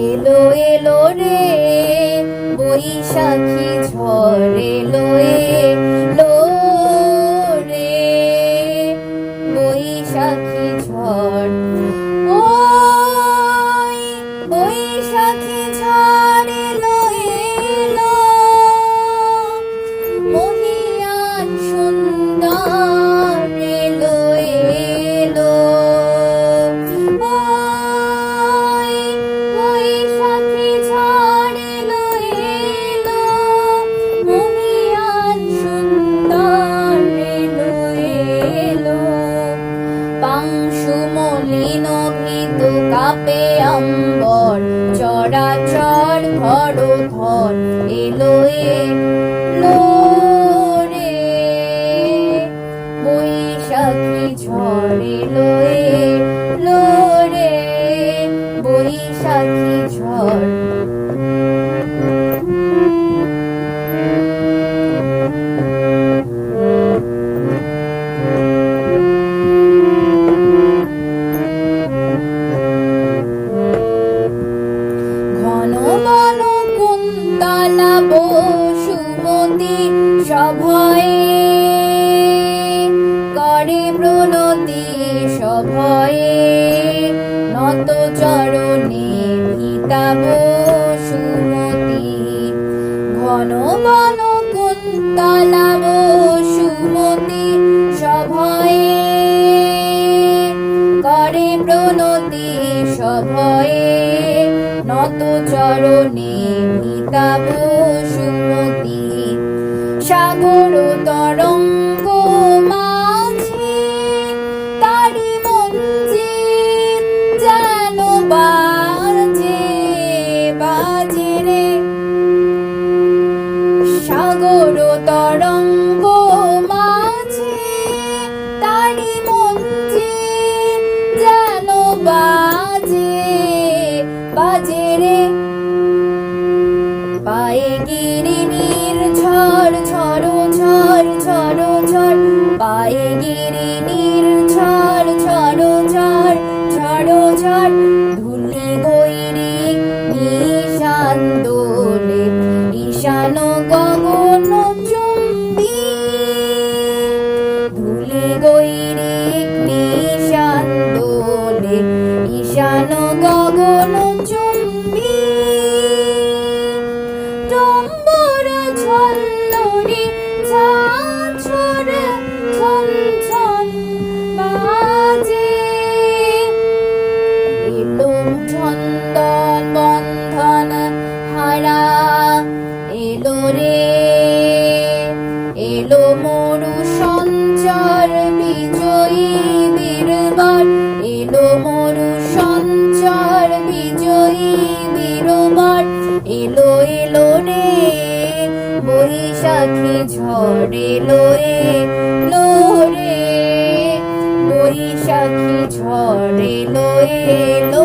এলো এলো রে বৈশাখী ঝড়, এলো এলো রে বৈশাখী ঝড়। ওই বৈশাখী ঝড় এলো এলো, মহিয়ান সুন্দর এলো এলো। ওই বৈশাখী ঝড় এলো এলো, মহিয়ান সুন্দর এলো এলো। পাংশু মলিন ভীত কাঁপে অম্বর, চরাচর ধর এলো এলো রে বৈশাখী ঝড়, এলো এলো রে বৈশাখী ঝড়। ঘন বন কুন্তলা বসুমতী সভয়ে করে প্রণতি, সভয়ে নত চরণে ভিতা বসুমতী। ঘন বন কুন্তলা বসুমতী সভয়ে করে প্রণতি, সভয়ে নত চরণে ভিতা বসুমতী। সাগর তরঙ্গ মাঝে তারি মঞ্জিল যেন বাজে বাজে রে। সাগর তরঙ্গ মাঝে তারি মঞ্জিল যেন বাজে বাজে রে। পায়ে গিরিনীর ঝড় ঝড়ো ঝড় ঝড়ো ঝড়, পায়ে গিরিনীর ঝড় ঝড়ো ঝড় ঝড়ো ঝড়। ধুলি গৈরিক নিশান দোলে, ঈশান গগন চুম্বি। ধুলি গৈরিক নিশান দোলে, ঈশান গগন চুম্বি। ডম্বর ঝল্লরি ঝাঁঝর ঝন ঝন বাজে। এলো চন্দন বন্ধন হারা, এলো রে এলো মরু সঞ্চার বিজয়ী বীরবর, এলো মরু সঞ্চার বিজয়ী বীরবর। এলো এলো রে বৈশাখী ঝড়, এলো এলো রে বৈশাখী ঝড়, এলো এলো।